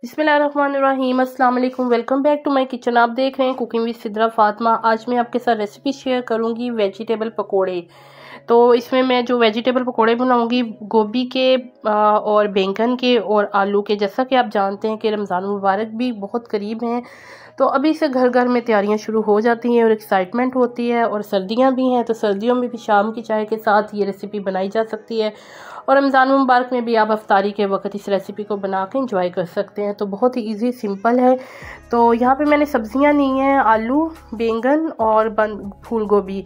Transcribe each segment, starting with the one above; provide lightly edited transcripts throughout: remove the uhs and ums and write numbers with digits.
बिस्मिल्लाहिर्रहमानिर्रहीम, अस्सलाम वालेकुम। Welcome back to my kitchen. आप देख रहे हैं कुकिंग विद सिद्रा फातिमा। आज मैं आपके साथ रेसिपी शेयर करूंगी वेजिटेबल पकोड़े। तो इसमें मैं जो वेजिटेबल पकोड़े बनाऊंगी गोभी के और बैंगन के और आलू के। जैसा कि आप जानते हैं कि रमज़ान मुबारक भी बहुत करीब हैं, तो अभी से घर घर में तैयारियां शुरू हो जाती हैं और एक्साइटमेंट होती है। और सर्दियां भी हैं, तो सर्दियों में भी शाम की चाय के साथ ये रेसिपी बनाई जा सकती है। और रमज़ान मुबारक में भी आप अफ्तारी के वक्त इस रेसिपी को बना के इंजॉय कर सकते हैं। तो बहुत ही इजी सिंपल है। तो यहाँ पे मैंने सब्जियां ली हैं, आलू, बैंगन और फूल गोभी।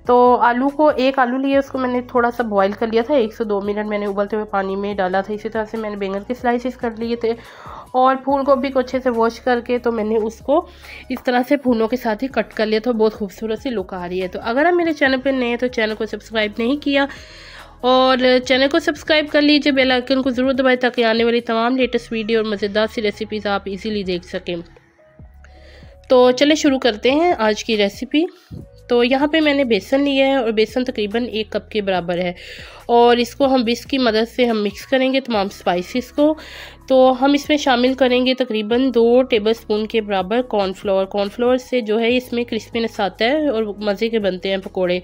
तो एक आलू लिए, उसको मैंने थोड़ा सा बॉईल कर लिया था। 1 से 2 मिनट मैंने उबलते हुए पानी में डाला था। इसी तरह से मैंने बैंगन के स्लाइसिस कर लिए थे और फूल गोभी को अच्छे से वॉश करके तो मैंने उसको इस तरह से फूलों के साथ ही कट कर लिया था। बहुत खूबसूरत सी लुक आ रही है। तो अगर आप मेरे चैनल पर नए हैं तो चैनल को सब्सक्राइब नहीं किया और चैनल को सब्सक्राइब कर लीजिए, बेल आइकन को ज़रूर दबाएं ताकि आने वाली तमाम लेटेस्ट वीडियो और मज़ेदार सी रेसिपीज़ आप इजीली देख सकें। तो चलिए शुरू करते हैं आज की रेसिपी। तो यहाँ पे मैंने बेसन लिया है और बेसन तकरीबन 1 कप के बराबर है और इसको हम विस्क की मदद से हम मिक्स करेंगे तमाम स्पाइसेस को। तो हम इसमें शामिल करेंगे तकरीबन 2 टेबलस्पून के बराबर कॉर्नफ्लोर। कॉर्नफ्लोर से जो है इसमें क्रिस्पीनेस आता है और मज़े के बनते हैं पकोड़े।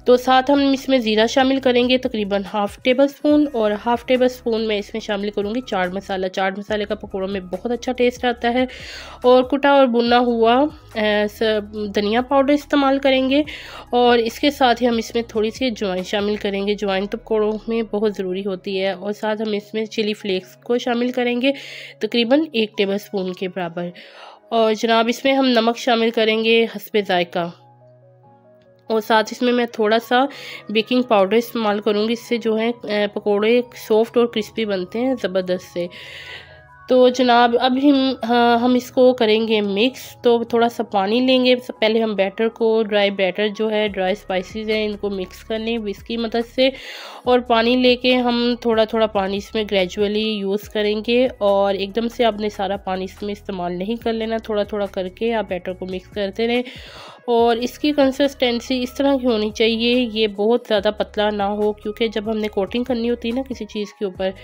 तो साथ हम इसमें ज़ीरा शामिल करेंगे तकरीबन ½ टेबलस्पून और ½ टेबलस्पून में इसमें शामिल करूँगी चाट मसाला। चाट मसाले का पकौड़ों में बहुत अच्छा टेस्ट आता है। और कुटा और भुना हुआ धनिया पाउडर इस्तेमाल करेंगे और इसके साथ ही हम इसमें थोड़ी सी अजवाइन शामिल करेंगे। अजवाइन तो पकौड़ों में बहुत ज़रूरी होती है। और साथ हम इसमें चिली फ्लेक्स को शामिल करेंगे तकरीबन 1 टेबलस्पून के बराबर। और जनाब इसमें हम नमक शामिल करेंगे हस्बे ज़ायका और साथ इसमें मैं थोड़ा सा बेकिंग पाउडर इस्तेमाल करूँगी। इससे जो है पकोड़े सॉफ्ट और क्रिस्पी बनते हैं ज़बरदस्त से। तो जनाब अब हम इसको करेंगे मिक्स। तो थोड़ा सा पानी लेंगे। पहले हम बैटर को, ड्राई बैटर जो है, ड्राई स्पाइसेस हैं, इनको मिक्स कर लें विस्क की मदद से। और पानी लेके हम थोड़ा थोड़ा पानी इसमें ग्रेजुअली यूज़ करेंगे और एकदम से आपने सारा पानी इसमें इस्तेमाल नहीं कर लेना। थोड़ा थोड़ा करके आप बैटर को मिक्स करते रहें और इसकी कंसिस्टेंसी इस तरह की होनी चाहिए, ये बहुत ज़्यादा पतला ना हो, क्योंकि जब हमने कोटिंग करनी होती है ना किसी चीज़ के ऊपर,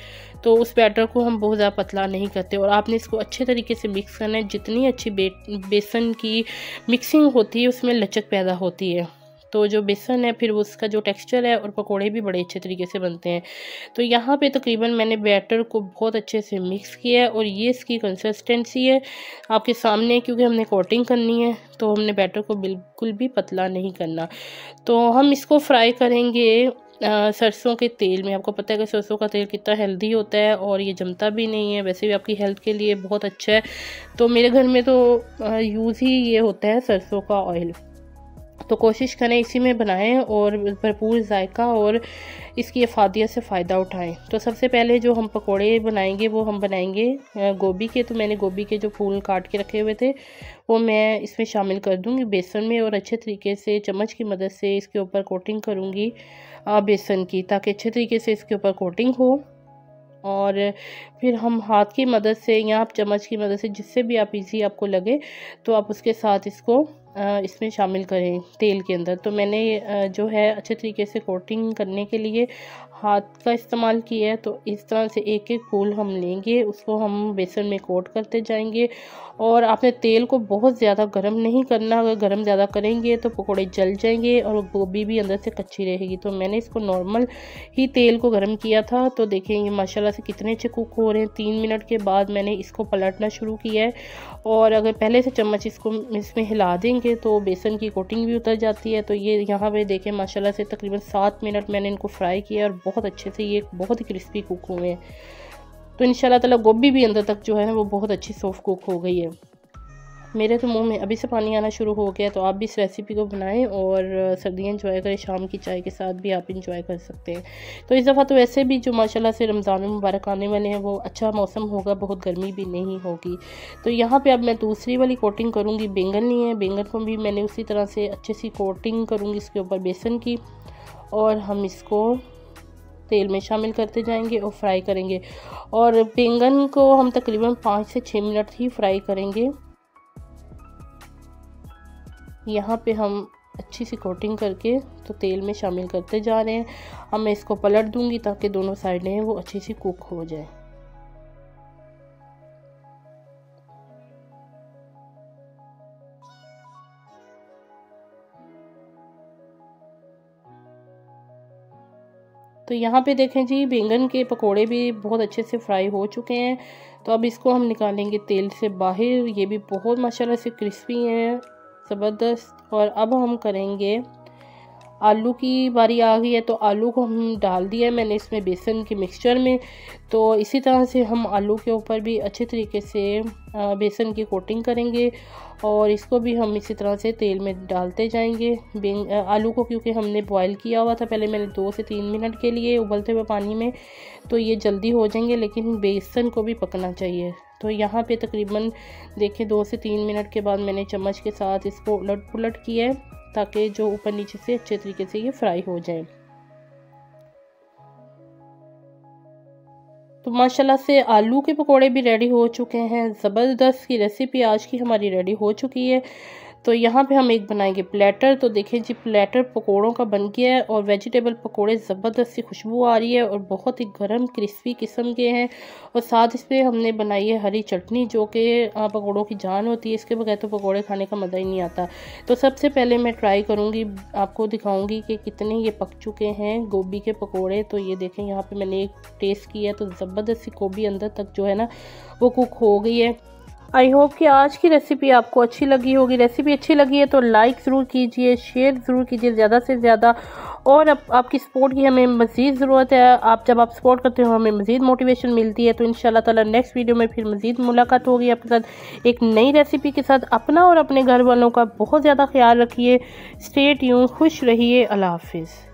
तो उस बैटर को हम बहुत ज़्यादा पतला नहीं करते। और आपने इसको अच्छे तरीके से मिक्स करना है। जितनी अच्छी बेसन की मिक्सिंग होती है उसमें लचक पैदा होती है। तो जो बेसन है फिर उसका जो टेक्सचर है और पकोड़े भी बड़े अच्छे तरीके से बनते हैं। तो यहाँ पे तकरीबन मैंने बैटर को बहुत अच्छे से मिक्स किया है और ये इसकी कंसिस्टेंसी है आपके सामने, क्योंकि हमने कोटिंग करनी है तो हमने बैटर को बिल्कुल भी पतला नहीं करना। तो हम इसको फ्राई करेंगे सरसों के तेल में। आपको पता है कि सरसों का तेल कितना हेल्दी होता है और ये जमता भी नहीं है, वैसे भी आपकी हेल्थ के लिए बहुत अच्छा है। तो मेरे घर में तो यूज़ ही ये होता है सरसों का ऑयल। तो कोशिश करें इसी में बनाएं और भरपूर जायका और इसकी अफादियत से फ़ायदा उठाएं। तो सबसे पहले जो हम पकोड़े बनाएंगे वो हम बनाएंगे गोभी के। तो मैंने गोभी के जो फूल काट के रखे हुए थे वो मैं इसमें शामिल कर दूंगी बेसन में और अच्छे तरीके से चम्मच की मदद से इसके ऊपर कोटिंग करूंगी बेसन की, ताकि अच्छे तरीके से इसके ऊपर कोटिंग हो। और फिर हम हाथ की मदद से या आप चम्मच की मदद से, जिससे भी आप इजी आपको लगे, तो आप उसके साथ इसको इसमें शामिल करें तेल के अंदर। तो मैंने जो है अच्छे तरीके से कोटिंग करने के लिए हाथ का इस्तेमाल किया है। तो इस तरह से एक एक फूल हम लेंगे, उसको हम बेसन में कोट करते जाएंगे। और आपने तेल को बहुत ज़्यादा गर्म नहीं करना, अगर गर्म ज़्यादा करेंगे तो पकोड़े जल जाएंगे और गोभी भी अंदर से कच्ची रहेगी। तो मैंने इसको नॉर्मल ही तेल को गर्म किया था। तो देखेंगे माशाल्लाह से कितने अच्छे कुक हो रहे हैं। 3 मिनट के बाद मैंने इसको पलटना शुरू किया है और अगर पहले से चम्मच इसमें हिला देंगे तो बेसन की कोटिंग भी उतर जाती है। तो ये यहाँ पे देखें माशाल्लाह से तकरीबन 7 मिनट मैंने इनको फ्राई किया और बहुत अच्छे से ये बहुत ही क्रिस्पी कुक हुए हैं। तो इंशाल्लाह ताला गोभी भी अंदर तक जो है वो बहुत अच्छी सॉफ्ट कुक हो गई है। मेरे तो मुंह में अभी से पानी आना शुरू हो गया। तो आप भी इस रेसिपी को बनाएं और सर्दियाँ इंजॉय करें। शाम की चाय के साथ भी आप इंजॉय कर सकते हैं। तो इस दफ़ा तो वैसे भी जो माशाल्लाह से रमज़ान मुबारक आने वाले हैं वो अच्छा मौसम होगा, बहुत गर्मी भी नहीं होगी। तो यहाँ पे अब मैं दूसरी वाली कोटिंग करूँगी। बैंगन लिए हैं, बैंगन को भी मैंने उसी तरह से अच्छे सी कोटिंग करूँगी इसके ऊपर बेसन की और हम इसको तेल में शामिल करते जाएंगे और फ्राई करेंगे। और बैंगन को हम तकरीबन 5 से 6 मिनट ही फ्राई करेंगे। यहाँ पे हम अच्छी सी कोटिंग करके तो तेल में शामिल करते जा रहे हैं। अब मैं इसको पलट दूंगी ताकि दोनों साइडें वो अच्छी सी कुक हो जाए। तो यहाँ पे देखें जी बैंगन के पकोड़े भी बहुत अच्छे से फ्राई हो चुके हैं। तो अब इसको हम निकालेंगे तेल से बाहर। ये भी बहुत माशाल्लाह से क्रिस्पी हैं, ज़बरदस्त। और अब हम करेंगे, आलू की बारी आ गई है, तो आलू को हम डाल दिया है मैंने इसमें बेसन के मिक्सचर में। तो इसी तरह से हम आलू के ऊपर भी अच्छे तरीके से बेसन की कोटिंग करेंगे और इसको भी हम इसी तरह से तेल में डालते जाएंगे। आलू को क्योंकि हमने बॉईल किया हुआ था पहले, मैंने 2 से 3 मिनट के लिए उबलते हुए पानी में, तो ये जल्दी हो जाएंगे, लेकिन बेसन को भी पकना चाहिए। तो यहाँ पे तकरीबन देखिए 2 से 3 मिनट के बाद मैंने चम्मच के साथ इसको उलट पुलट किया है ताकि जो ऊपर नीचे से अच्छे तरीके से ये फ्राई हो जाए। तो माशाल्लाह से आलू के पकोड़े भी रेडी हो चुके हैं। ज़बरदस्त की रेसिपी आज की हमारी रेडी हो चुकी है। तो यहाँ पे हम एक बनाएंगे प्लेटर। तो देखें जी प्लेटर पकोड़ों का बन गया है और वेजिटेबल पकोड़े ज़बरदस्त सी खुशबू आ रही है और बहुत ही गर्म क्रिस्पी किस्म के हैं। और साथ इसमें हमने बनाई है हरी चटनी जो कि पकोड़ों की जान होती है, इसके बगैर तो पकोड़े खाने का मज़ा ही नहीं आता। तो सबसे पहले मैं ट्राई करूँगी, आपको दिखाऊँगी कि कितने ये पक चुके हैं गोभी के पकोड़े। तो ये देखें यहाँ पर मैंने एक टेस्ट किया तो ज़बरदस्त सी गोभी अंदर तक जो है ना वो कुक हो गई है। आई होप कि आज की रेसिपी आपको अच्छी लगी होगी। रेसिपी अच्छी लगी है तो लाइक ज़रूर कीजिए, शेयर ज़रूर कीजिए ज़्यादा से ज़्यादा। और अब आपकी सपोर्ट की हमें मज़ीद ज़रूरत है। जब आप सपोर्ट करते हो हमें मज़ीद मोटिवेशन मिलती है। तो इंशाल्लाह ताला नेक्स्ट वीडियो में फिर मज़ीद मुलाकात होगी आपके साथ एक नई रेसिपी के साथ। अपना और अपने घर वालों का बहुत ज़्यादा ख्याल रखिए। स्टे ट्यून्ड, खुश रहिए। अल्लाह हाफिज़।